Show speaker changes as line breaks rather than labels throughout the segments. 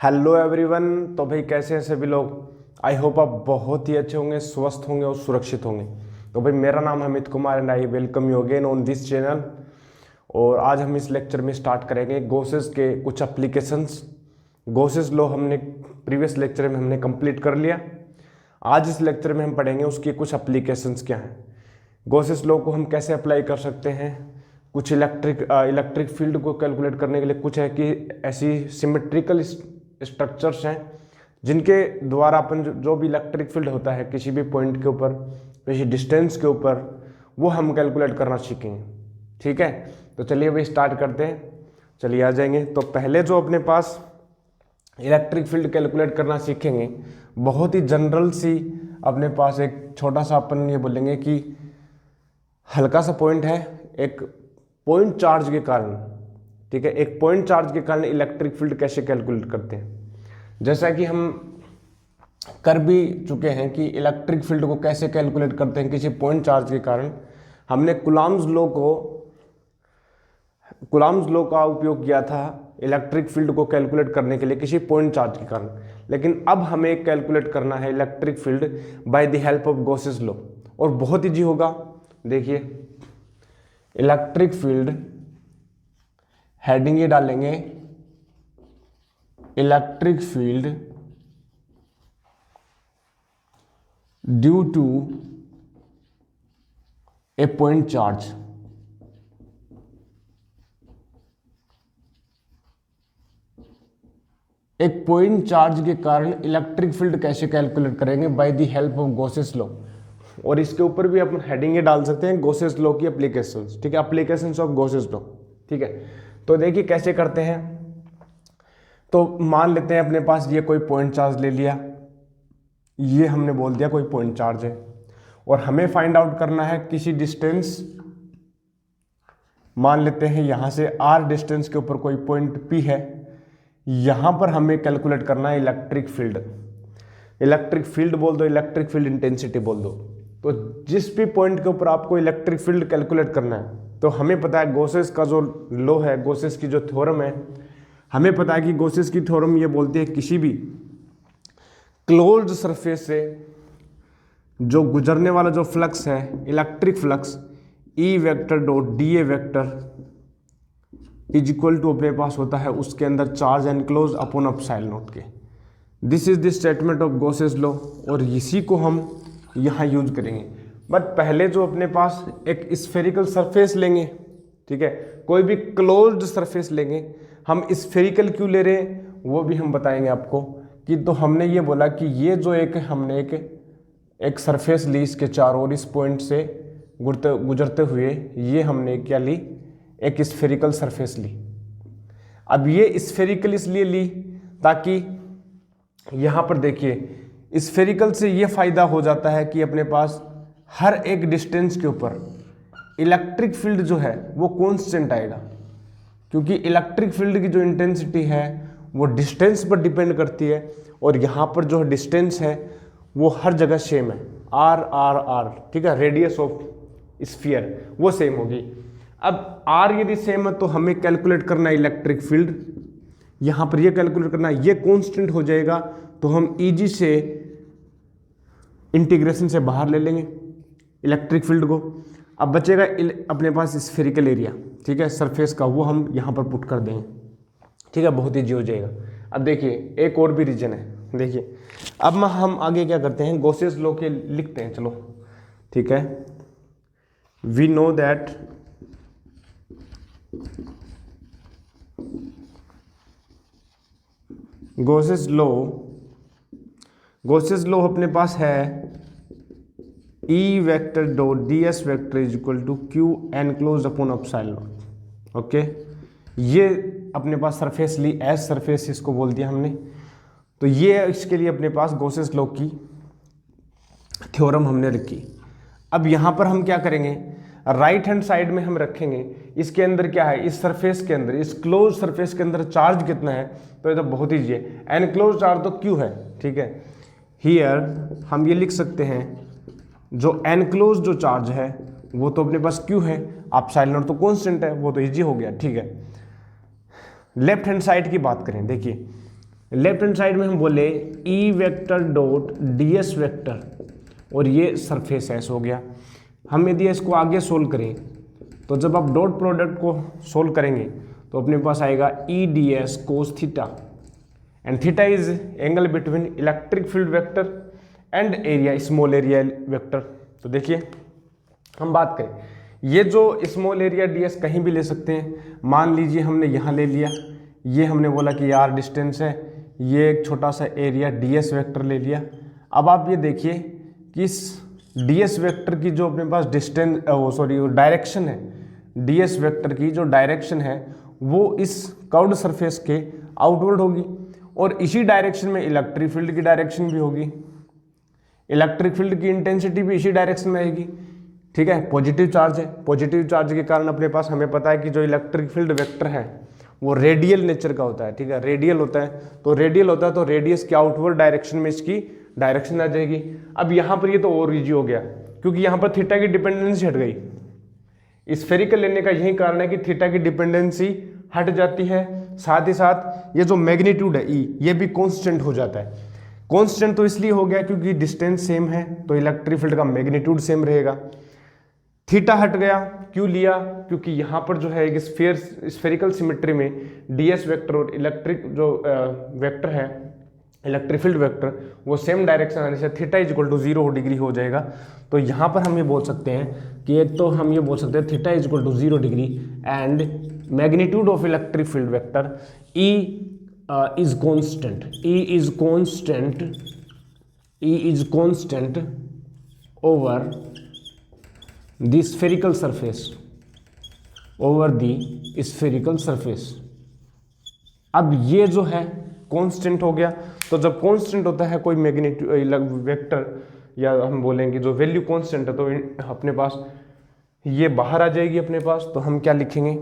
Hello everyone. तो भाई कैसे हैं सभी लोग। आई होप आप बहुत ही अच्छे होंगे, स्वस्थ होंगे और सुरक्षित होंगे। तो भाई मेरा नाम है Amit Kumar and I welcome you again on this channel. और आज हम इस लेक्चर में स्टार्ट करेंगे गोसेस के कुछ एप्लीकेशंस। गोसेस लॉ हमने प्रीवियस लेक्चर में हमने कंप्लीट कर लिया। आज इस लेक्चर में हम पढ़ेंगे उसकी कुछ एप्लीकेशंस क्या हैं, गोसेस लॉ को हम कैसे अप्लाई कर सकते हैं, कुछ इलेक्ट्रिक फील्ड को कैलकुलेट करने के लिए कुछ है कि ऐसी सिमेट्रिकल स्ट्रक्चर्स हैं जिनके द्वारा अपन जो भी इलेक्ट्रिक फील्ड होता है किसी भी पॉइंट के ऊपर, किसी डिस्टेंस के ऊपर, वो हम कैलकुलेट करना सीखेंगे। ठीक है, तो चलिए भाई स्टार्ट करते हैं। चलिए आ जाएंगे। तो पहले जो अपने पास इलेक्ट्रिक फील्ड कैलकुलेट करना सीखेंगे, बहुत ही जनरल सी अपने पास एक छोटा सा अपन ये बोलेंगे कि हल्का सा पॉइंट है, एक पॉइंट चार्ज के कारण। ठीक है, एक पॉइंट चार्ज के कारण इलेक्ट्रिक फील्ड कैसे कैलकुलेट करते हैं, जैसा कि हम कर भी चुके हैं कि इलेक्ट्रिक फील्ड को कैसे कैलकुलेट करते हैं किसी पॉइंट चार्ज के कारण। हमने कुलाम्स लॉ का उपयोग किया था इलेक्ट्रिक फील्ड को कैलकुलेट करने के लिए किसी पॉइंट चार्ज के कारण। लेकिन अब हमें कैलकुलेट करना है electric field bye the help of Gauss's law, और बहुत ईजी होगा। देखिए, इलेक्ट्रिक फील्ड हेडिंग ये डालेंगे, electric field due to a point charge. एक पॉइंट चार्ज के कारण इलेक्ट्रिक फील्ड कैसे कैलकुलेट करेंगे by the help of Gauss's law. और इसके ऊपर भी अपन हेडिंग ये डाल सकते हैं, गॉसेस लॉ की एप्लीकेशंस। ठीक है, एप्लीकेशंस ऑफ गॉसेस लॉ। ठीक है, तो देखिए कैसे करते हैं। तो मान लेते हैं अपने पास ये कोई पॉइंट चार्ज ले लिया, ये हमने बोल दिया कोई पॉइंट चार्ज है, और हमें फाइंड आउट करना है किसी डिस्टेंस, मान लेते हैं यहां से r डिस्टेंस के ऊपर कोई पॉइंट P है, यहां पर हमें कैलकुलेट करना है इलेक्ट्रिक फील्ड। इलेक्ट्रिक फील्ड बोल दो, इलेक्ट्रिक फील्ड इंटेंसिटी बोल दो। तो जिस भी पॉइंट के ऊपर आपको इलेक्ट्रिक फील्ड कैलकुलेट करना है, तो हमें पता है गॉसेस का जो लॉ है, गॉसेस की जो थ्योरम है, हमें पता है कि गॉसेस की थ्योरम ये बोलती है किसी भी क्लोज्ड सरफेस से जो गुजरने वाला जो फ्लक्स है, electric flux, E vector dot D A vector is equal to अपने पास होता है उसके अंदर charge enclose upon epsilon naught के। This is the statement of Gauss's law, और इसी को हम यहाँ यूज करेंगे। बट पहले जो अपने पास एक स्फेरिकल सरफेस लेंगे, ठीक है, कोई भी क्लोज्ड सरफेस लेंगे। हम स्फेरिकल क्यों ले रहे हैं वो भी हम बताएंगे आपको। कि तो हमने ये बोला कि ये जो हमने एक सरफेस ली, इसके चारों ओर इस पॉइंट से गुजरते हुए ये हमने क्या ली, एक स्फेरिकल सरफेस ली। अब ये स्फेरिकल इसलिए ली ताकि यहाँ पर देखिए, स्फेरिकल से ये फायदा हो जाता है कि अपने पास हर एक डिस्टेंस के ऊपर इलेक्ट्रिक फील्ड जो है वो कांस्टेंट आएगा, क्योंकि इलेक्ट्रिक फील्ड की जो इंटेंसिटी है वो डिस्टेंस पर डिपेंड करती है, और यहाँ पर जो डिस्टेंस है वो हर जगह सेम है, आर आर आर। ठीक है, रेडियस ऑफ स्फीयर वो सेम होगी। अब आर यदि सेम है तो हमें कैलकुलेट करना है इलेक्ट्रिक फील्ड, यहाँ पर ये कैलकुलेट करना है, ये कांस्टेंट हो जाएगा तो हम इजी से इंटीग्रेशन से बाहर ले लेंगे इलेक्ट्रिक फील्ड को। अब बचेगा अपने पास स्फेरिकल एरिया, ठीक है, सरफेस का, वो हम यहाँ पर पुट कर देंगे। ठीक है, बहुत ईजी हो जाएगा। अब देखिए एक और भी रीजन है। देखिए अब हम आगे क्या करते हैं, गॉसेस लॉ के लिखते हैं। चलो ठीक है, we know that Gauss's law अपने पास है E vector dot D S vector is equal to Q enclose upon epsilon. Okay, ये अपने पास सरफेस ली, एज सरफेस इसको बोल दिया हमने। तो ये इसके लिए अपने पास गॉसेस लॉ की थ्योरम हमने रखी। अब यहाँ पर हम क्या करेंगे, राइट हैंड साइड में हम रखेंगे, इसके अंदर क्या है, इस सरफेस के अंदर, इस क्लोज सरफेस के अंदर चार्ज कितना है, तो ये तो बहुत ईजी है, एनक्लोज चार्ज तो क्यू है। ठीक है, हियर हम ये लिख सकते हैं जो एनक्लोज जो चार्ज है वो तो अपने पास क्यू है, एप्सिलॉन तो कांस्टेंट है, वो तो इजी हो गया। ठीक है, लेफ्ट हैंड साइड की बात करें, देखिए लेफ्ट हैंड साइड में हम बोले ई vector dot D S vector, और ये सरफेस एस हो गया। हम यदि इसको आगे सोल्व करें तो जब आप डॉट प्रोडक्ट को सोल्व करेंगे तो अपने पास आएगा E D S cos theta, and theta is angle between electric field vector and area small area vector. तो देखिए हम बात करें, ये जो स्मॉल एरिया डी एस कहीं भी ले सकते हैं। मान लीजिए हमने यहाँ ले लिया, ये हमने बोला कि आर डिस्टेंस है, ये एक छोटा सा एरिया डी एस वेक्टर ले लिया। अब आप ये देखिए कि इस डी एस वेक्टर की जो अपने पास डिस्टेंस डायरेक्शन है, डी एस वेक्टर की जो डायरेक्शन है वो इस कर्व्ड सरफेस के आउटवर्ड होगी, और इसी डायरेक्शन में इलेक्ट्रिक फील्ड की डायरेक्शन भी होगी, इलेक्ट्रिक फील्ड की इंटेंसिटी भी इसी डायरेक्शन में आएगी। ठीक है, पॉजिटिव चार्ज है, पॉजिटिव चार्ज के कारण अपने पास हमें पता है कि जो इलेक्ट्रिक फील्ड वेक्टर है वो रेडियल नेचर का होता है। ठीक है, रेडियल होता है, तो रेडियल होता है तो रेडियस के आउटवर्ड डायरेक्शन में इसकी डायरेक्शन आ जाएगी। अब यहाँ पर ये तो और इजी हो गया, क्योंकि यहाँ पर थीटा की डिपेंडेंसी हट गई। स्फेरिकल लेने का यही कारण है कि थीटा की डिपेंडेंसी हट जाती है, साथ ही साथ ये जो मैग्नीट्यूड है ई, ये भी कांस्टेंट हो जाता है। कांस्टेंट तो इसलिए हो गया क्योंकि डिस्टेंस सेम है, तो इलेक्ट्रिक फील्ड का मैग्नीट्यूड सेम रहेगा। थीटा हट गया, क्यों लिया? क्योंकि यहाँ पर जो है एक स्फेरिकल सिमेट्री में डीएस वेक्टर और इलेक्ट्रिक जो वेक्टर है, इलेक्ट्रिक फील्ड वेक्टर, वो सेम डायरेक्शन आने से theta is equal to 0 degree हो जाएगा। तो यहाँ पर हम ये बोल सकते हैं कि एक तो हम ये बोल सकते हैं theta is equal to 0 degree and magnitude of electric field vector E is constant, E is constant over the spherical surface, अब ये जो है कांस्टेंट हो गया। तो जब कांस्टेंट होता है कोई मैग्नीट्यूड वेक्टर, या हम बोलेंगे जो वैल्यू कांस्टेंट है, तो अपने पास ये बाहर आ जाएगी अपने पास। तो हम क्या लिखेंगे,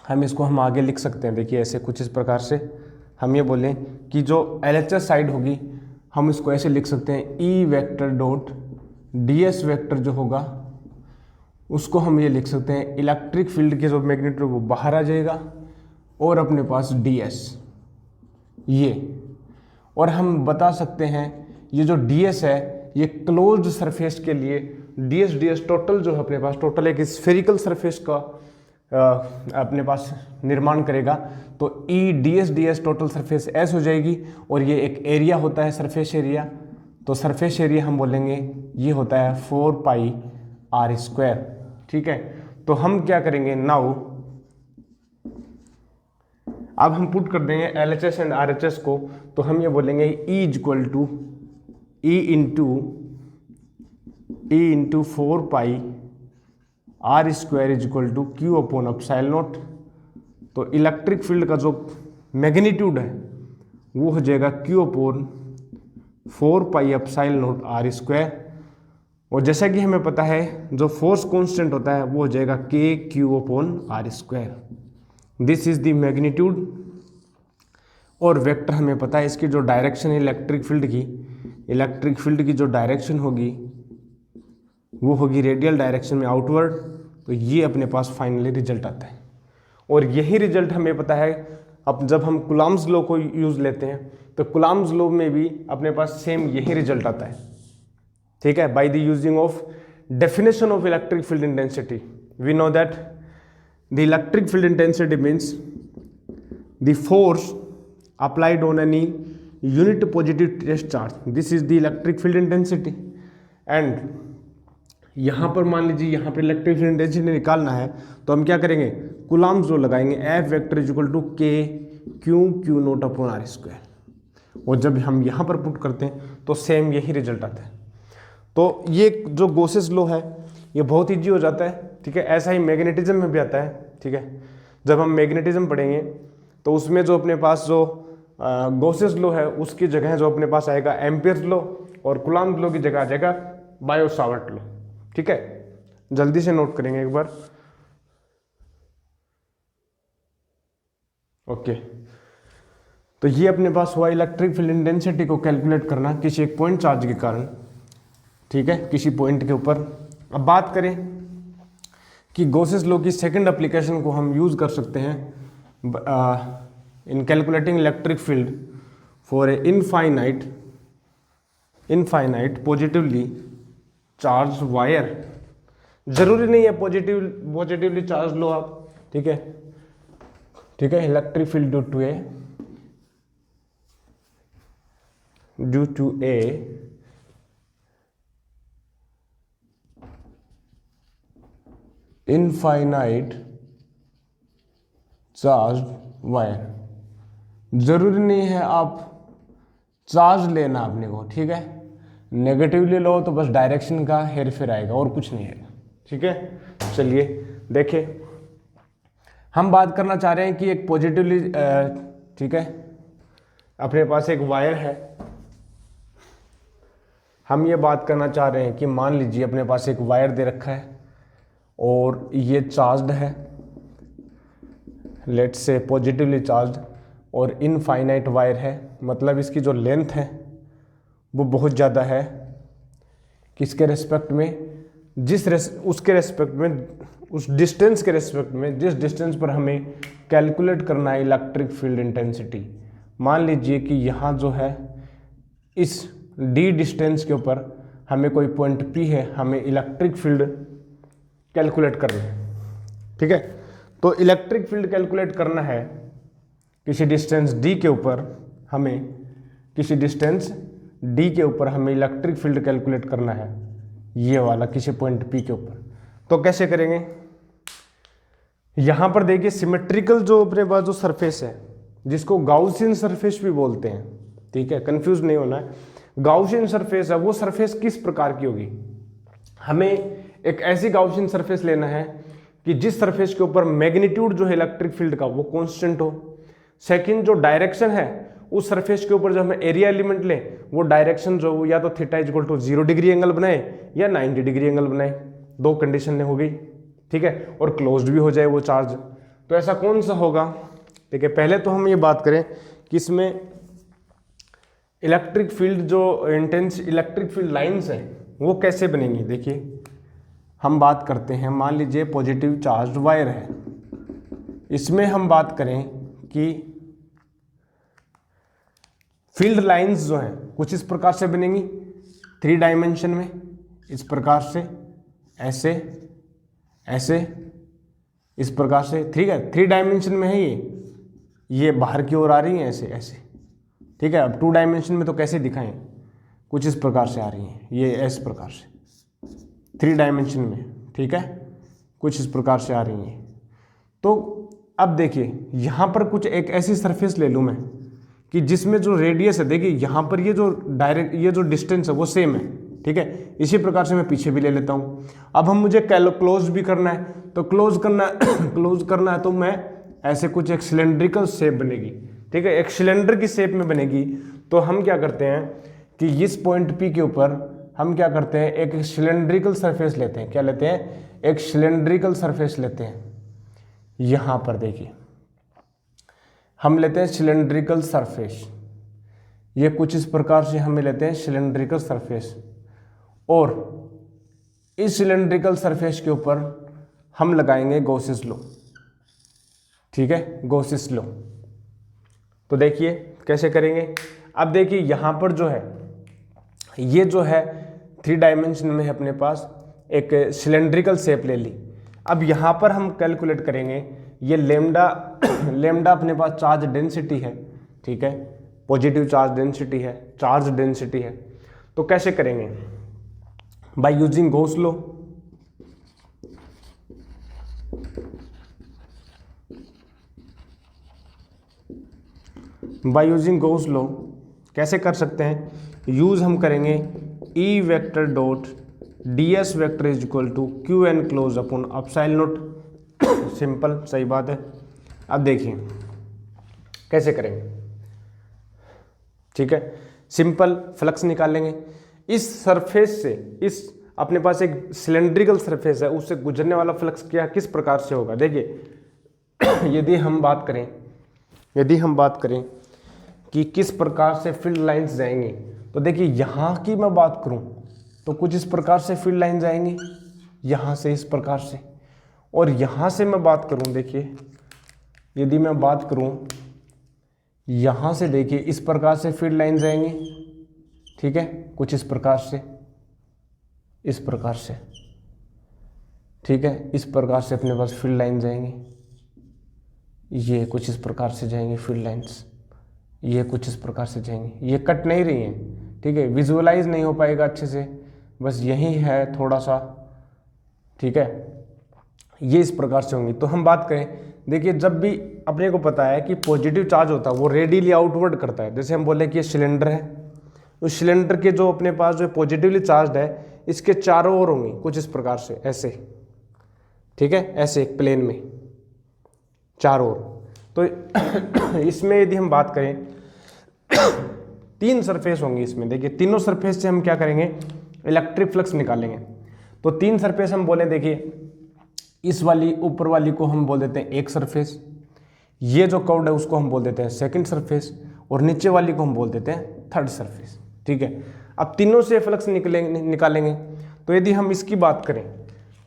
हम इसको हम आगे लिख सकते हैं। देखिए ऐसे कुछ इस प्रकार से हम ये बोलें कि जो LHS साइड होगी हम इसको ऐसे लिख सकते हैं, E vector dot ds vector जो होगा उसको हम ये लिख सकते हैं, इलेक्ट्रिक फील्ड के जो मैग्नीट्यूड वो बाहर आ जाएगा और अपने पास ds ये, और हम बता सकते हैं ये जो ds है ये क्लोज्ड सरफेस के लिए ds टोटल जो है अपने पास टोटल एक स्फेरिकल सरफेस का अपने पास निर्माण करेगा। तो ई ds टोटल सरफेस S हो जाएगी, और ये एक एरिया होता है सरफेस एरिया। तो सरफेस एरिया हम बोलेंगे ये होता है 4 पाई r²। ठीक है, तो हम क्या करेंगे नाउ, अब हम पुट कर देंगे LHS एंड RHS को। तो हम ये बोलेंगे E equal to E into 4 pi r² is equal to Q upon epsilon naught. तो इलेक्ट्रिक फील्ड का जो मैग्नीट्यूड है वो हो जाएगा Q upon 4 pi epsilon naught r²। और जैसा कि हमें पता है जो फोर्स कांस्टेंट होता है वो हो जाएगा KQ upon r²। This is the magnitude. और वेक्टर हमें पता है इसकी जो डायरेक्शन है इलेक्ट्रिक फील्ड की जो डायरेक्शन होगी वो होगी रेडियल डायरेक्शन में आउटवर्ड। तो ये अपने पास फाइनली रिजल्ट आता है, और यही रिजल्ट हमें पता है। अब जब हम कुलाम्स लॉ को यूज़ लेते हैं तो कुलाम्स लॉ में भी अपने पास सेम यही रिजल्ट आता है। ठीक है, by the using of definition of electric field intensity we know that the electric field intensity means the force applied on any unit positive test charge, this is the electric field intensity। and यहाँ पर मान लीजिए यहाँ पर electric field intensity निकालना है तो हम क्या करेंगे, कूलम्ब जो लगाएंगे F vector is equal to Q naught upon r²। और जब हम यहाँ पर पुट करते हैं तो सेम यही रिजल्ट आता है। तो ये जो गॉसेस लॉ है ये बहुत ईजी हो जाता है। ठीक है, ऐसा ही मैग्नेटिज्म में भी आता है। ठीक है, जब हम मैग्नेटिज्म पढ़ेंगे तो उसमें जो अपने पास जो गॉसेस लॉ है उसकी जगह जो अपने पास आएगा एम्पियर्स लॉ, और कूलम्ब लॉ की जगह आ जाएगा बायो-सावर्ट लॉ। ठीक है, जल्दी से नोट करेंगे एक बार। ओके, तो ये अपने पास हुआ इलेक्ट्रिक फील्ड इंटेंसिटी को कैलकुलेट करना किसी एक पॉइंट चार्ज के कारण। ठीक है, किसी पॉइंट के ऊपर। अब बात करें कि गॉसेस लॉ की सेकंड एप्लीकेशन को हम यूज कर सकते हैं in calculating electric field for a infinite positively charge wire, जरूरी नहीं है पॉजिटिवली चार्ज लो आप, ठीक है, electric field due to a infinite charge wire, जरूरी नहीं है आप चार्ज लेना अपने को, ठीक है, नेगेटिवली लो तो बस डायरेक्शन का हेर फेर आएगा और कुछ नहीं है, ठीक है। चलिए देखिए, हम बात करना चाह रहे हैं कि एक पॉजिटिवली, ठीक है, अपने पास एक वायर है, हम ये बात करना चाह रहे हैं कि मान लीजिए अपने पास एक वायर दे रखा है और ये चार्ज्ड है, लेट्स से पॉजिटिवली चार्ज्ड, और इनफाइनाइट वायर है, मतलब इसकी जो लेंथ है वो बहुत ज़्यादा है, किसके रेस्पेक्ट में, उसके रेस्पेक्ट में, उस डिस्टेंस के रेस्पेक्ट में, जिस डिस्टेंस पर हमें कैलकुलेट करना है इलेक्ट्रिक फील्ड इंटेंसिटी। मान लीजिए कि यहाँ जो है इस d डिस्टेंस के ऊपर हमें कोई पॉइंट P है, हमें इलेक्ट्रिक फील्ड कैलकुलेट करना है, ठीक है। तो इलेक्ट्रिक फील्ड कैलकुलेट करना है किसी डिस्टेंस d के ऊपर, हमें इलेक्ट्रिक फील्ड कैलकुलेट करना है, ये वाला किसी पॉइंट P के ऊपर। तो कैसे करेंगे, यहाँ पर देखिए सिमेट्रिकल जो अपने पास जो सरफेस है, जिसको गाउसियन सरफेस भी बोलते हैं, ठीक है, कंफ्यूज नहीं होना है। गाउसियन सरफेस है, वो सरफेस किस प्रकार की होगी, हमें एक ऐसी गाउसियन सरफेस लेना है कि जिस सरफेस के ऊपर मैग्नीट्यूड जो है इलेक्ट्रिक फील्ड का वो कांस्टेंट हो। सेकंड, जो डायरेक्शन है उस सरफेस के ऊपर जो हमें एरिया एलिमेंट लें, वो डायरेक्शन जो या तो theta equal to 0 degree angle बनाए या 90 डिग्री एंगल बनाए, दो कंडीशन हो गई, ठीक है, और क्लोज्ड भी हो जाए वो चार्ज। तो ऐसा कौन सा होगा, ठीक है। पहले तो हम ये बात करें कि इसमें इलेक्ट्रिक फील्ड जो इलेक्ट्रिक फील्ड लाइंस हैं वो कैसे बनेंगी। देखिए हम बात करते हैं, मान लीजिए पॉजिटिव चार्ज वायर है, इसमें हम बात करें कि फील्ड लाइंस जो हैं कुछ इस प्रकार से बनेंगी 3 डायमेंशन में, इस प्रकार से, ऐसे ऐसे, इस प्रकार से, ठीक है, 3 डायमेंशन में है ये बाहर की ओर आ रही है ऐसे ऐसे, ठीक है। अब 2 डायमेंशन में तो कैसे दिखाएं, कुछ इस प्रकार से आ रही हैं, ये इस प्रकार से 3 डायमेंशन में, ठीक है, कुछ इस प्रकार से आ रही हैं। तो अब देखिए यहाँ पर कुछ एक ऐसी सरफेस ले लूँ मैं कि जिसमें जो रेडियस है, देखिए यहाँ पर ये जो डिस्टेंस है वो सेम है, ठीक है। इसी प्रकार से मैं पीछे भी ले लेता हूँ। अब हम मुझे क्लोज भी करना है, तो क्लोज करना है तो मैं ऐसे कुछ एक सिलेंड्रिकल शेप बनेगी, ठीक है, एक सिलेंडर की शेप में बनेगी। तो हम क्या करते हैं कि इस पॉइंट P के ऊपर हम क्या करते हैं, एक सिलेंड्रिकल सरफेस लेते हैं। क्या लेते हैं, एक सिलेंड्रिकल सरफेस लेते हैं। यहाँ पर देखिए हम लेते हैं सिलेंड्रिकल सरफेस, ये कुछ इस प्रकार से हमें लेते हैं सिलेंड्रिकल सरफेस, और इस सिलेंड्रिकल सरफेस के ऊपर हम लगाएंगे गॉसेस लॉ, ठीक है, गॉसेस लॉ। तो देखिए कैसे करेंगे। अब देखिए यहाँ पर जो है ये जो है 3 डायमेंशन में है, अपने पास एक सिलेंड्रिकल शेप ले ली। अब यहाँ पर हम कैलकुलेट करेंगे ये लेमडा अपने पास चार्ज डेंसिटी है, ठीक है, पॉजिटिव चार्ज डेंसिटी है। तो कैसे करेंगे, by using Gauss law. By using Gauss law कैसे कर सकते हैं, यूज हम करेंगे E vector dot ds vector is equal to Q enclose upon epsilon naught. Simple, सही बात है। अब देखिए कैसे करेंगे, ठीक है, सिंपल फ्लक्स निकालेंगे इस सरफेस से। इस अपने पास एक सिलेंड्रिकल सरफेस है, उससे गुजरने वाला फ्लक्स क्या किस प्रकार से होगा। देखिए यदि हम बात करें कि किस प्रकार से फील्ड लाइंस जाएंगी, तो देखिए यहाँ की मैं बात करूँ तो कुछ इस प्रकार से फील्ड लाइन जाएंगी, यहाँ से इस प्रकार से, और यहाँ से मैं बात करूँ, देखिए यदि मैं बात करूँ यहां से देखिए इस प्रकार से फील्ड लाइन जाएंगी, ठीक है, कुछ इस प्रकार से, इस प्रकार से, ठीक है, इस प्रकार से अपने पास फील्ड लाइन जाएंगी, ये कुछ इस प्रकार से जाएंगी फील्ड लाइंस, ये कुछ इस प्रकार से जाएंगी, ये कट नहीं रही हैं, ठीक है, विजुअलाइज नहीं हो पाएगा अच्छे से, बस यही है थोड़ा सा, ठीक है, ये इस प्रकार से होंगी। तो हम बात करें, देखिए जब भी अपने को पता है कि पॉजिटिव चार्ज होता है वो रेडियली आउटवर्ड करता है, जैसे हम बोले कि ये सिलेंडर है, उस सिलेंडर के जो अपने पास जो पॉजिटिवली चार्ज है इसके चारों ओर होंगी कुछ इस प्रकार से, ऐसे, ठीक है, ऐसे एक प्लेन में चारों ओर। तो इसमें यदि हम बात करें 3 सरफेस होंगी इसमें, देखिए तीनों सरफेस से हम क्या करेंगे, इलेक्ट्रिक फ्लक्स निकालेंगे। तो 3 सरफेस हम बोले, देखिए इस वाली ऊपर वाली को हम बोल देते हैं एक सरफेस, ये जो कर्व्ड है उसको हम बोल देते हैं सेकंड सरफेस, और नीचे वाली को हम बोल देते हैं थर्ड सरफेस, ठीक है। अब तीनों से फ्लक्स निकालेंगे। तो यदि हम इसकी बात करें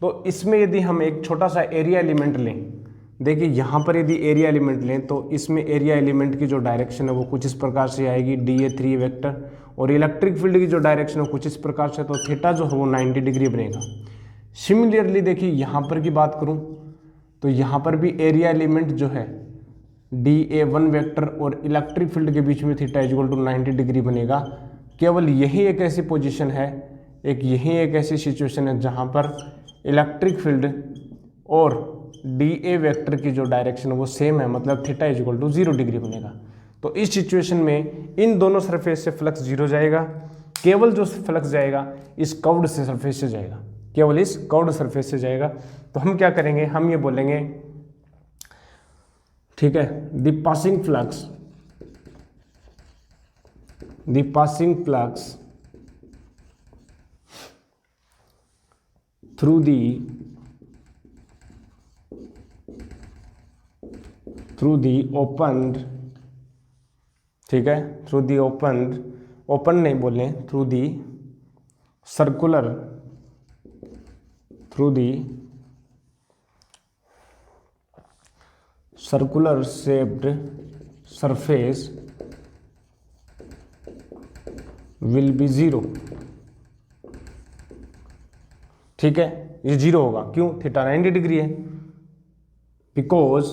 तो इसमें यदि हम एक छोटा सा एरिया एलिमेंट लें, देखिए यहाँ पर यदि एरिया एलिमेंट लें तो इसमें एरिया एलिमेंट की जो डायरेक्शन है वो कुछ इस प्रकार से आएगी, DA3 वेक्टर, और इलेक्ट्रिक फील्ड की जो डायरेक्शन है कुछ इस प्रकार से, तो थीटा जो है वो 90 डिग्री बनेगा। सिमिलरली देखिए यहाँ पर की बात करूँ तो यहाँ पर भी एरिया एलिमेंट जो है DA1 वेक्टर और इलेक्ट्रिक फील्ड के बीच में थीटा इक्वल टू 90 डिग्री बनेगा। केवल यही एक ऐसी पोजीशन है, यही एक ऐसी सिचुएशन है जहाँ पर इलेक्ट्रिक फील्ड और DA वेक्टर की जो डायरेक्शन है वो सेम है, मतलब थीटा इक्वल टू 0 डिग्री बनेगा। तो इस सिचुएशन में इन दोनों सरफेस से फ्लक्स 0 जाएगा, केवल जो फ्लक्स जाएगा इस कर्व्ड से सरफेस से जाएगा, केवल इस कर्व्ड सरफेस से जाएगा। तो हम क्या करेंगे, हम ये बोलेंगे, ठीक है, the passing flux through the open, ठीक है, थ्रू दी ओपन नहीं बोले, through the circular, through the circular shaped surface will be 0, ठीक है, ये 0 होगा, क्यों, थीटा 90 डिग्री है, because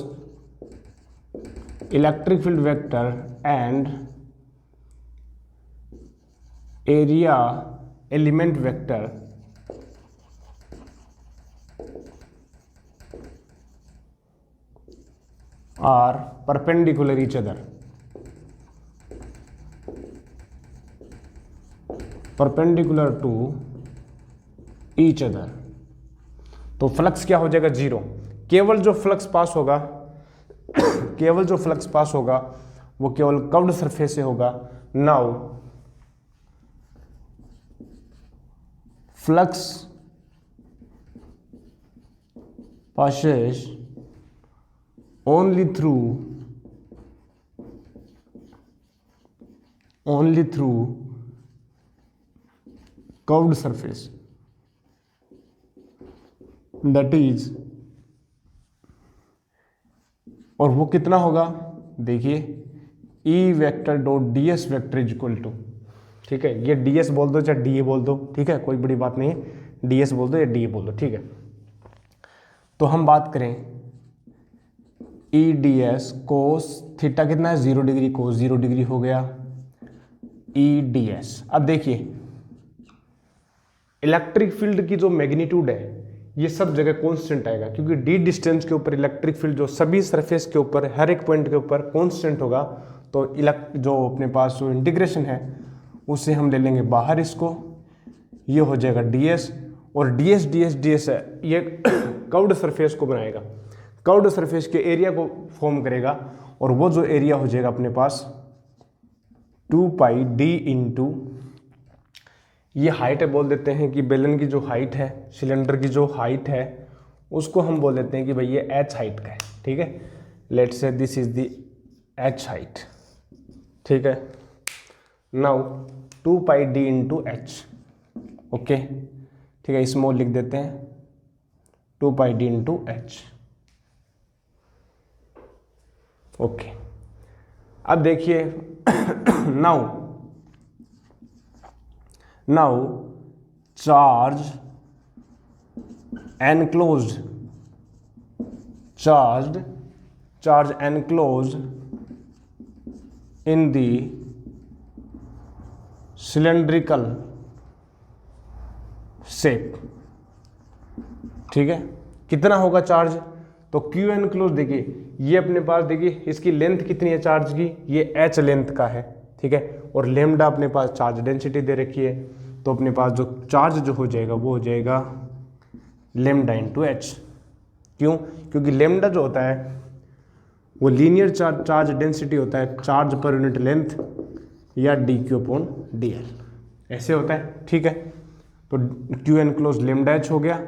electric field vector and area element vector are perpendicular each other, perpendicular to each other। तो flux क्या हो जाएगा, 0। केवल जो फ्लक्स पास होगा केवल जो फ्लक्स पास होगा वो केवल कर्व्ड सरफेस से होगा। Now flux passes only through curved surface, that is, और वो कितना होगा, देखिए E vector dot ds vector is equal to, ठीक है, ये ds बोल दो चाहे dA बोल दो, ठीक है, कोई बड़ी बात नहीं है, ds बोल दो या dA बोल दो, ठीक है। तो हम बात करें E ds कोस थीटा कितना है, 0 डिग्री, कोस 0 डिग्री हो गया E ds। अब देखिए इलेक्ट्रिक फील्ड की जो मैग्नीट्यूड है ये सब जगह कांस्टेंट आएगा, क्योंकि d डिस्टेंस के ऊपर इलेक्ट्रिक फील्ड जो सभी सरफेस के ऊपर हर एक पॉइंट के ऊपर कांस्टेंट होगा। तो जो अपने पास जो इंटीग्रेशन है उससे हम ले लेंगे बाहर इसको, ये हो जाएगा ds, और ds है ये कर्व्ड सरफेस को बनाएगा, कर्व्ड सरफेस के एरिया को फॉर्म करेगा, और वो जो एरिया हो जाएगा अपने पास 2 पाई d इंटू, ये हाइट है, बोल देते हैं कि बेलन की जो हाइट है, सिलेंडर की जो हाइट है उसको हम बोल देते हैं कि भाई ये h हाइट का है, ठीक है, let's say this is the h height, ठीक है। नाउ 2 पाई d इंटू एच, ओके, ठीक है, स्मॉल लिख देते हैं, 2 पाई d इंटू एच, ओके। अब देखिए now charge enclosed charge enclosed in the cylindrical shape, ठीक है। कितना होगा चार्ज, तो Q enclosed देखिए, ये अपने पास देखिए इसकी लेंथ कितनी है चार्ज की, ये h लेंथ का है, ठीक है। और लेमडा अपने पास चार्ज डेंसिटी दे रखी है, तो अपने पास जो चार्ज जो हो जाएगा वो हो जाएगा लेमडा इंटू एच। क्यों, क्योंकि लेमडा जो होता है वो लीनियर चार्ज डेंसिटी होता है, चार्ज पर यूनिट लेंथ या D Q upon D L, ऐसे होता है, ठीक है। तो क्यू एनक्लोज लेमडा एच हो गया,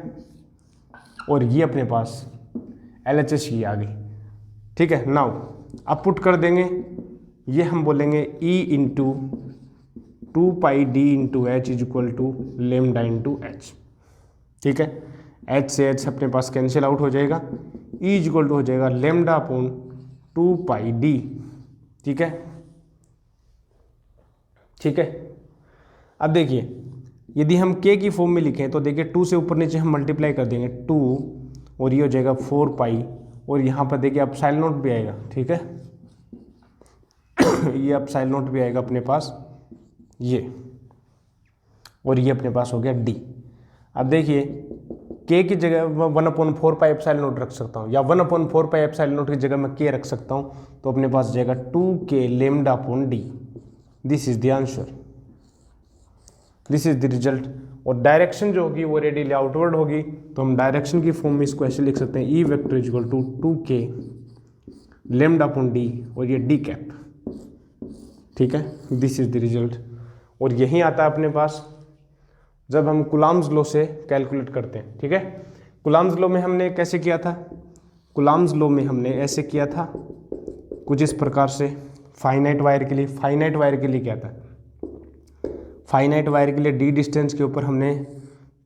और ये अपने पास एल एच एस की आ गई, ठीक है। नाउ अब पुट कर देंगे, ये हम बोलेंगे E into 2 pi D into H is equal to lambda into H, ठीक है। एच से एच अपने पास कैंसिल आउट हो जाएगा, ई इज इक्वल टू हो जाएगा लेमडा अपॉन 2 पाई डी, ठीक है, ठीक है। अब देखिए यदि हम k की फॉर्म में लिखें तो देखिए 2 से ऊपर नीचे हम मल्टीप्लाई कर देंगे 2, और ये हो जाएगा 4 पाई, और यहाँ पर देखिए एप्सिलॉन नॉट भी आएगा, ठीक है। ये एप्सिलॉन नॉट भी आएगा अपने पास ये, और ये अपने पास हो गया d। अब देखिए k की जगह 1/4 पाई एप्सिलॉन नॉट रख सकता हूँ, या 1/4 पाई एप्सिलॉन नॉट की जगह मैं k रख सकता हूँ, तो अपने पास जाएगा 2k lambda upon d। This is the answer, this is the result. और डायरेक्शन जो होगी वो रेडियली आउटवर्ड होगी, तो हम डायरेक्शन की फॉर्म में इसको ऐसे लिख सकते हैं, E vector is equal to 2k lambda upon d, और ये d कैप, ठीक है। This is the result. और यही आता है अपने पास जब हम कुलाम्स लॉ से कैलकुलेट करते हैं, ठीक है। कुलाम्स लॉ में हमने कैसे किया था, कुलाम्स लॉ में हमने ऐसे किया था कुछ इस प्रकार से, फाइनाइट वायर के लिए, फाइनाइट वायर के लिए क्या था, फाइनाइट वायर के लिए डी डिस्टेंस के ऊपर हमने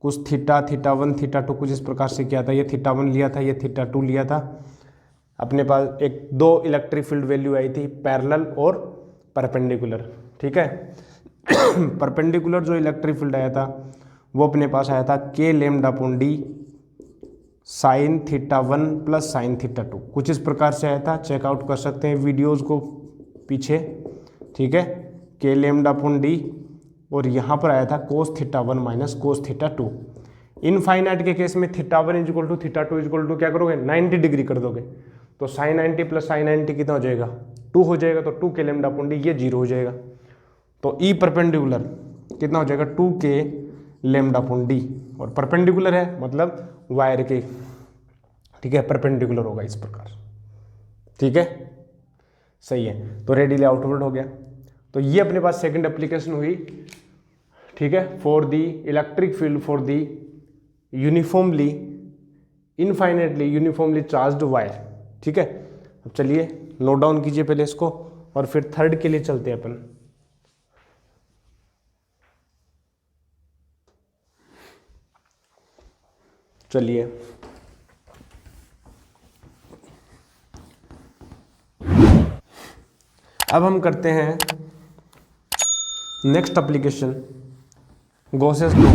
कुछ थीटा 1 थीटा 2 कुछ इस प्रकार से किया था। ये थीटा 1 लिया था, ये थीटा 2 लिया था। अपने पास एक 2 इलेक्ट्रिक फील्ड वैल्यू आई थी, पैरेलल और परपेंडिकुलर, ठीक है। परपेंडिकुलर जो इलेक्ट्रिक फील्ड आया था वो अपने पास आया था k lambda upon D sine theta 1 plus sine theta 2, कुछ इस प्रकार से आया था। चेकआउट कर सकते हैं वीडियोस को पीछे, ठीक है। k लेमडा अपॉन डी, और यहाँ पर आया था cos theta 1 minus cos theta 2। Infinite के केस में theta 1 is equal to theta 2 is equal to क्या करोगे, 90 डिग्री कर दोगे, तो साइन 90 प्लस साइन 90 कितना हो जाएगा, 2 हो जाएगा, तो 2k लेमडा अपॉन डी, ये 0 हो जाएगा। तो ई परपेंडिकुलर कितना हो जाएगा, 2k लेमडा अपॉन डी, और परपेंडिकुलर है मतलब वायर के, ठीक है, परपेंडिकुलर होगा इस प्रकार, ठीक है, सही है। तो रेडियली आउटवर्ड हो गया। तो ये अपने पास सेकंड एप्लीकेशन हुई, ठीक है, for the electric field for the uniformly infinitely uniformly charged wire, ठीक है। अब चलिए नोट डाउन कीजिए पहले इसको, और फिर थर्ड के लिए चलते हैं अपन। चलिए अब हम करते हैं नेक्स्ट एप्लीकेशन, गॉसेस लॉ।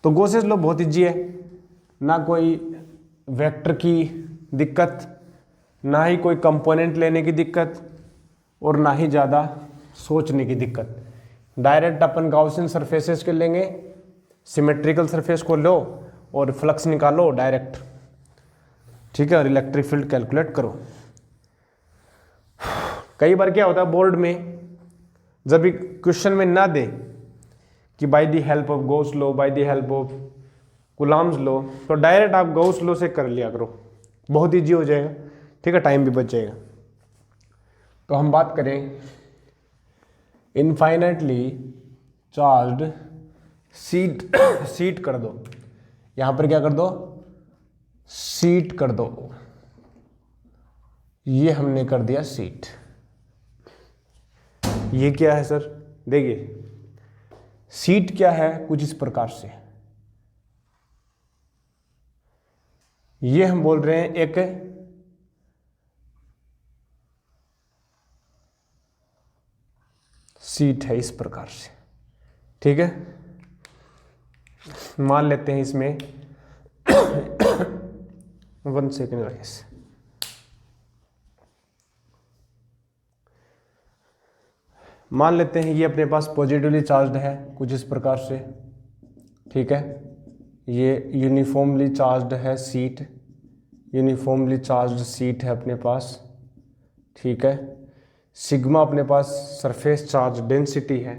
तो गॉसेस लॉ बहुत इजी है, ना कोई वेक्टर की दिक्कत, ना ही कोई कंपोनेंट लेने की दिक्कत, और ना ही ज़्यादा सोचने की दिक्कत। डायरेक्ट अपन गॉसियन सरफेसेस के लेंगे, सिमेट्रिकल सरफेस को लो और फ्लक्स निकालो डायरेक्ट, ठीक है, और इलेक्ट्रिक फील्ड कैलकुलेट करो। कई बार क्या होता है बोर्ड में, जब भी क्वेश्चन में ना दे कि bye the help of Gauss law, bye the help of Coulomb's law, तो डायरेक्ट आप गॉस लॉ से कर लिया करो, बहुत ईजी हो जाएगा, ठीक है, टाइम भी बच जाएगा। तो हम बात करें इनफाइनाइटली चार्ज्ड सीट कर दो, यहां पर क्या कर दो, सीट कर दो, ये हमने कर दिया सीट। ये क्या है सर, देखिए सीट क्या है, कुछ इस प्रकार से, ये हम बोल रहे हैं एक सीट है इस प्रकार से, ठीक है। मान लेते हैं इसमें 1 सेकेंड राइस, मान लेते हैं ये अपने पास पॉजिटिवली चार्ज्ड है कुछ इस प्रकार से, ठीक है। ये यूनिफॉर्मली चार्ज्ड है सीट, यूनिफॉर्मली चार्ज्ड सीट है अपने पास, ठीक है। सिग्मा अपने पास सरफेस चार्ज डेंसिटी है,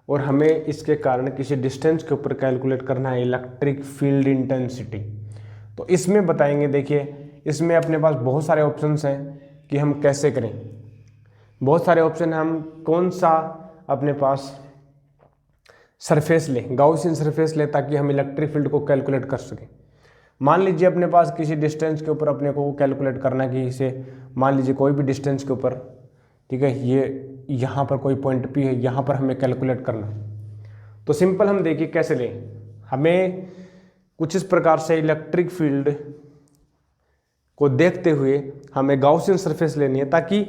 और हमें इसके कारण किसी डिस्टेंस के ऊपर कैलकुलेट करना है इलेक्ट्रिक फील्ड इंटेंसिटी। तो इसमें बताएंगे, देखिए इसमें अपने पास बहुत सारे ऑप्शंस हैं कि हम कैसे करें, बहुत सारे ऑप्शन हैं। हम कौन सा अपने पास सरफेस लें, गाउसियन सरफेस लें, ताकि हम इलेक्ट्रिक फील्ड को कैलकुलेट कर सकें। मान लीजिए अपने पास किसी डिस्टेंस के ऊपर अपने को कैलकुलेट करना है कि इसे, मान लीजिए कोई भी डिस्टेंस के ऊपर, ठीक है, ये यहाँ पर कोई पॉइंट P है, यहाँ पर हमें कैलकुलेट करना है। तो सिंपल हम देखिए कैसे लें, हमें कुछ इस प्रकार से इलेक्ट्रिक फील्ड को देखते हुए हमें गाउसियन सरफेस लेनी है, ताकि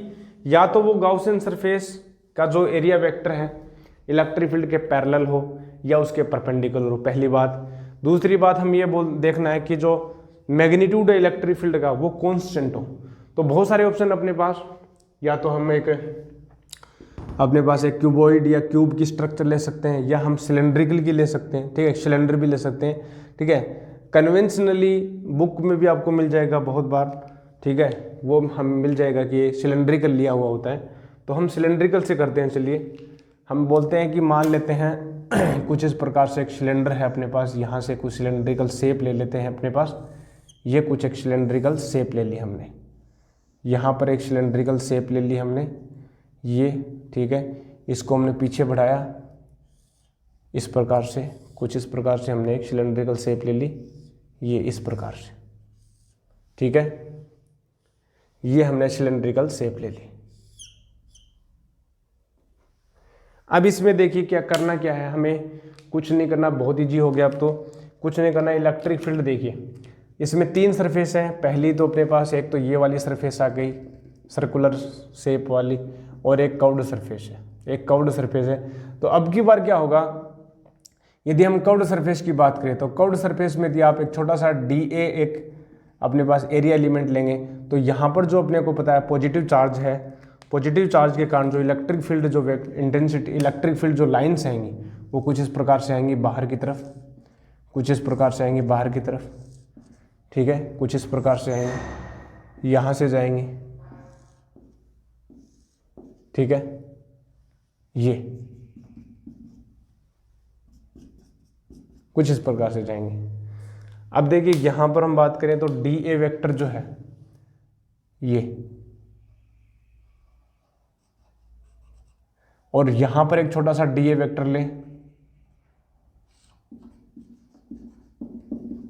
या तो वो गाउसियन सरफेस का जो एरिया वेक्टर है इलेक्ट्रिक फील्ड के पैरेलल हो या उसके परपेंडिकुलर हो, पहली बात। दूसरी बात हम ये देखना है कि जो मैग्नीट्यूड है इलेक्ट्रिक फील्ड का वो कांस्टेंट हो। तो बहुत सारे ऑप्शन अपने पास, या तो हम अपने पास एक क्यूबॉइड या क्यूब की स्ट्रक्चर ले सकते हैं, या हम सिलेंड्रिकल की ले सकते हैं, ठीक है, सिलेंडर भी ले सकते हैं, ठीक है। कन्वेंशनली बुक में भी आपको मिल जाएगा बहुत बार, ठीक है, वो हम मिल जाएगा कि सिलेंड्रिकल लिया हुआ होता है। तो हम सिलेंड्रिकल से करते हैं। चलिए हम बोलते हैं कि मान लेते हैं कुछ इस प्रकार से एक सिलेंडर है अपने पास, यहाँ से कुछ सिलेंड्रिकल शेप ले लेते हैं अपने पास। ये कुछ एक सिलेंड्रिकल शेप ले ली हमने, यहाँ पर एक सिलेंड्रिकल शेप ले ली हमने, ये, ठीक है। इसको हमने पीछे बढ़ाया इस प्रकार से, कुछ इस प्रकार से हमने एक सिलेंड्रिकल शेप ले ली, ये इस प्रकार से, ठीक है। ये हमने सिलेंड्रिकल शेप ले ली। अब इसमें देखिए क्या करना क्या है, हमें कुछ नहीं करना, बहुत ईजी हो गया अब तो, कुछ नहीं करना। इलेक्ट्रिक फील्ड देखिए इसमें 3 सरफेस हैं। पहली तो अपने पास एक तो ये वाली सरफेस आ गई सर्कुलर शेप वाली, और एक कर्व्ड सरफेस है, एक कर्व्ड सरफेस है। तो अब की बार क्या होगा, यदि हम कर्व्ड सरफेस की बात करें तो कर्व्ड सरफेस में यदि आप एक छोटा सा dA एक अपने पास एरिया एलिमेंट लेंगे, तो यहाँ पर जो अपने को पता है पॉजिटिव चार्ज है, पॉजिटिव चार्ज के कारण जो इलेक्ट्रिक फील्ड जो इंटेंसिटी इलेक्ट्रिक फील्ड जो लाइन्स आएंगी वो कुछ इस प्रकार से आएंगी बाहर की तरफ, कुछ इस प्रकार से आएंगी बाहर की तरफ, ठीक है, कुछ इस प्रकार से आएंगे, यहाँ से जाएंगे, ठीक है, ये कुछ इस प्रकार से जाएंगे। अब देखिए यहाँ पर हम बात करें तो dA वेक्टर जो है ये, और यहाँ पर एक छोटा सा dA वेक्टर लें,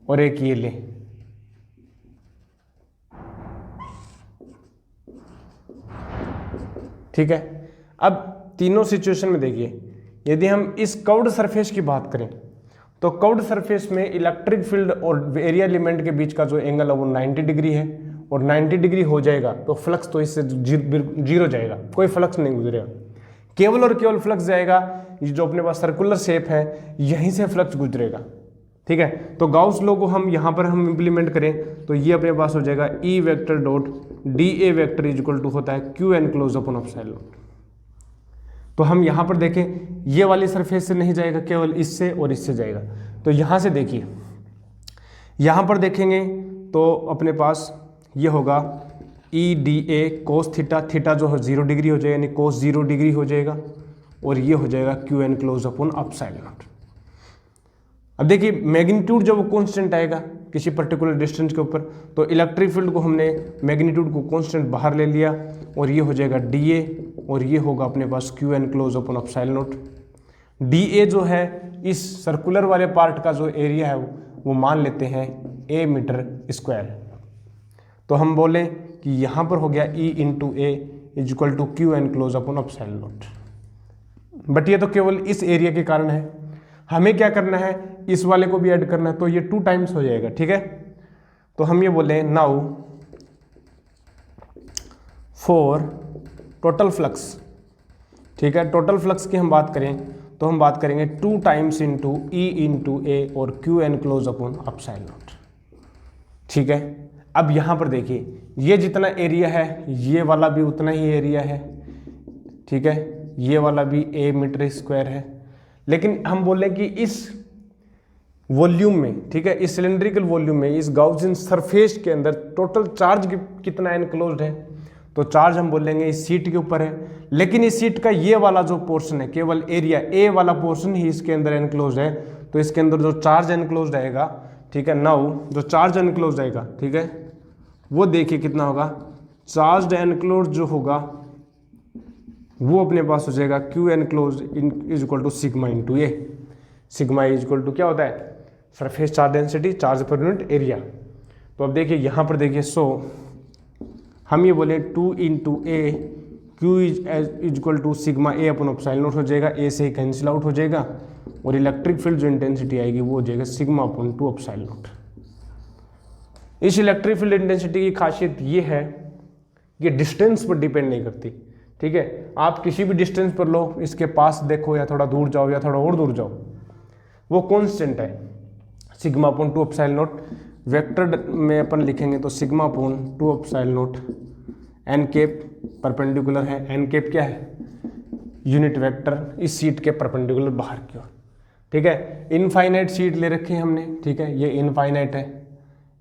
और एक ये लें, ठीक है। अब तीनों सिचुएशन में देखिए, यदि हम इस कर्व्ड सरफेस की बात करें तो कर्व्ड सरफेस में इलेक्ट्रिक फील्ड और एरिया एलिमेंट के बीच का जो एंगल है वो 90 डिग्री है, और 90 डिग्री हो जाएगा तो फ्लक्स तो इससे जीरो जाएगा, कोई फ्लक्स नहीं गुजरेगा, केवल और केवल फ्लक्स जाएगा जो अपने पास सर्कुलर शेप है यहीं से फ्लक्स गुजरेगा, ठीक है। तो गाउस लॉ को हम यहाँ पर हम इंप्लीमेंट करें तो ये अपने पास हो जाएगा E वेक्टर डॉट dA vector is equal to होता है Q एनक्लोज अपॉन एप्सिलॉन। तो हम यहाँ पर देखें ये वाली सरफेस से नहीं जाएगा, केवल इससे और इससे जाएगा। तो यहाँ से देखिए, यहाँ पर देखेंगे तो अपने पास ये होगा EDA कोस थीटा, थीटा जो है 0 डिग्री हो जाएगा, यानी कोस 0 डिग्री हो जाएगा, और ये हो जाएगा Q एनक्लोज अपॉन एप्सिलॉन। अब देखिए मैग्नीट्यूड जब वो कांस्टेंट आएगा किसी पर्टिकुलर डिस्टेंस के ऊपर, तो इलेक्ट्रिक फील्ड को हमने मैग्नीट्यूड को कांस्टेंट बाहर ले लिया, और ये हो जाएगा dA, और ये होगा अपने पास Q enclose upon epsilon not. dA जो है इस सर्कुलर वाले पार्ट का जो एरिया है वो मान लेते हैं A मीटर स्क्वायर। तो हम बोले कि यहाँ पर हो गया E into A is equal to Q enclose upon epsilon naught. But ये तो केवल इस एरिया के कारण है, हमें क्या करना है, इस वाले को भी ऐड करना है, तो ये 2 टाइम्स हो जाएगा, ठीक है। तो हम ये बोले नाउ फॉर टोटल फ्लक्स, ठीक है। टोटल फ्लक्स की हम बात करें तो हम बात करेंगे 2 टाइम्स इंटू ई इंटू ए और Q enclose upon epsilon not. ठीक है। अब यहाँ पर देखिए ये जितना एरिया है ये वाला भी उतना ही एरिया है। ठीक है, ये वाला भी ए मीटर स्क्वायर है, लेकिन हम बोल रहे हैं कि इस वॉल्यूम में, ठीक है, इस सिलेंड्रिकल वॉल्यूम में, इस गाउसियन सरफेस के अंदर टोटल चार्ज कितना एनक्लोज्ड है, तो चार्ज हम बोलेंगे इस सीट के ऊपर है। लेकिन इस सीट का ये वाला जो पोर्शन है, केवल एरिया ए वाला पोर्शन ही इसके अंदर एनक्लोज्ड है, तो इसके अंदर जो चार्ज एनक्लोज्ड रहेगा, ठीक है, नाउ जो चार्ज एनक्लोज्ड रहेगा, ठीक है, वो देखिए कितना होगा। चार्ज एनक्लोज्ड जो होगा वो अपने पास हो जाएगा Q enclosed is equal to sigma into A. Sigma is equal to क्या होता है, surface charge density, charge per unit area. तो अब देखिए यहाँ पर देखिए, सो हम ये बोले 2 into A Q is equal to sigma A upon epsilon naught हो जाएगा, ए से कैंसिल आउट हो जाएगा, और इलेक्ट्रिक फील्ड जो इंटेंसिटी आएगी वो हो जाएगा सिग्मा अपन 2 एप्सिलॉन नॉट। इस इलेक्ट्रिक फील्ड इंटेंसिटी की खासियत ये है कि डिस्टेंस पर डिपेंड नहीं करती। ठीक है, आप किसी भी डिस्टेंस पर लो, इसके पास देखो या थोड़ा दूर जाओ या थोड़ा और दूर जाओ, वो कांस्टेंट है sigma upon 2 epsilon naught. Vector में अपन लिखेंगे तो sigma upon 2 epsilon naught, N cap perpendicular है, एन कैप क्या है, यूनिट वेक्टर इस सीट के परपेंडिकुलर बाहर की ओर। ठीक है, इनफाइनाइट सीट ले रखी है हमने, ठीक है, ये इनफाइनाइट है।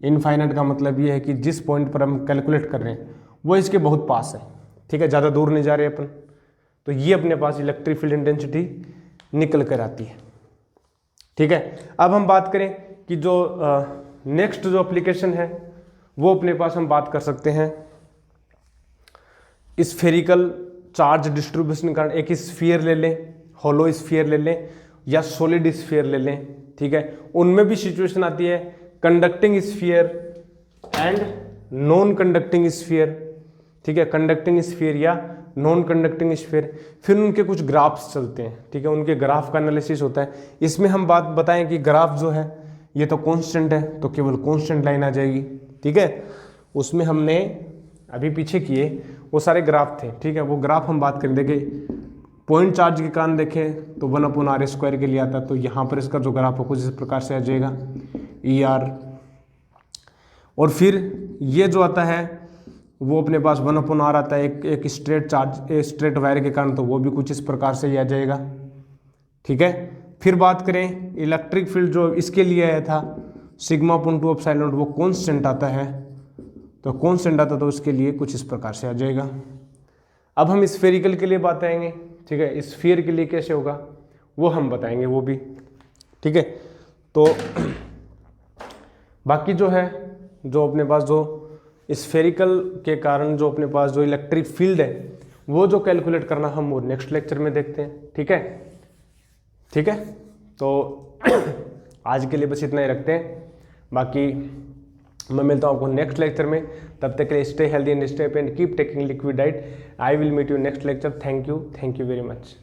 इनफाइनाइट का मतलब ये है कि जिस पॉइंट पर हम कैलकुलेट कर रहे हैं वो इसके बहुत पास है। ठीक है, ज़्यादा दूर नहीं जा रहे अपन, तो ये अपने पास इलेक्ट्रिक फील्ड इंटेंसिटी निकल कर आती है। ठीक है, अब हम बात करें कि जो नेक्स्ट जो एप्लीकेशन है वो अपने पास हम बात कर सकते हैं स्फेरिकल चार्ज डिस्ट्रीब्यूशन का। एक स्फीयर ले लें, होलो स्फीयर ले लें या सॉलिड स्फीयर ले लें। ठीक है, उनमें भी सिचुएशन आती है conducting sphere and non conducting sphere. ठीक है, कंडक्टिंग स्फीयर या नॉन कंडक्टिंग स्फीयर, फिर उनके कुछ ग्राफ्स चलते हैं। ठीक है, उनके ग्राफ का एनालिसिस होता है। इसमें हम बात बताएं कि ग्राफ जो है ये तो कांस्टेंट है, तो केवल कांस्टेंट लाइन आ जाएगी। ठीक है, उसमें हमने अभी पीछे किए वो सारे ग्राफ थे। ठीक है, वो ग्राफ हम बात करें। देखिए पॉइंट चार्ज के कारण देखें तो 1/r² के लिए आता है, तो यहाँ पर इसका जो ग्राफ है कुछ इस प्रकार से आ जाएगा ER। और फिर ये जो आता है वो अपने पास 1/r आता है एक स्ट्रेट चार्ज, स्ट्रेट वायर के कारण, तो वो भी कुछ इस प्रकार से ही आ जाएगा। ठीक है, फिर बात करें इलेक्ट्रिक फील्ड जो इसके लिए आया था सिग्मा अपॉन 2 एप्सिलॉन नॉट, वो कांस्टेंट आता है, तो कांस्टेंट आता तो उसके लिए कुछ इस प्रकार से आ जाएगा। अब हम स्फेरिकल के लिए बात आएंगे। ठीक है, स्फीयर के लिए कैसे होगा वो हम बताएंगे वो भी। ठीक है, तो बाकी जो है जो अपने पास जो स्फेरिकल के कारण जो अपने पास जो इलेक्ट्रिक फील्ड है वो जो कैलकुलेट करना हम वो नेक्स्ट लेक्चर में देखते हैं। ठीक है, ठीक है, तो आज के लिए बस इतना ही रखते हैं। बाकी मैं मिलता हूँ आपको नेक्स्ट लेक्चर में, तब तक के लिए stay healthy and stay happy and keep taking liquid diet. I will meet you next lecture. Thank you very much.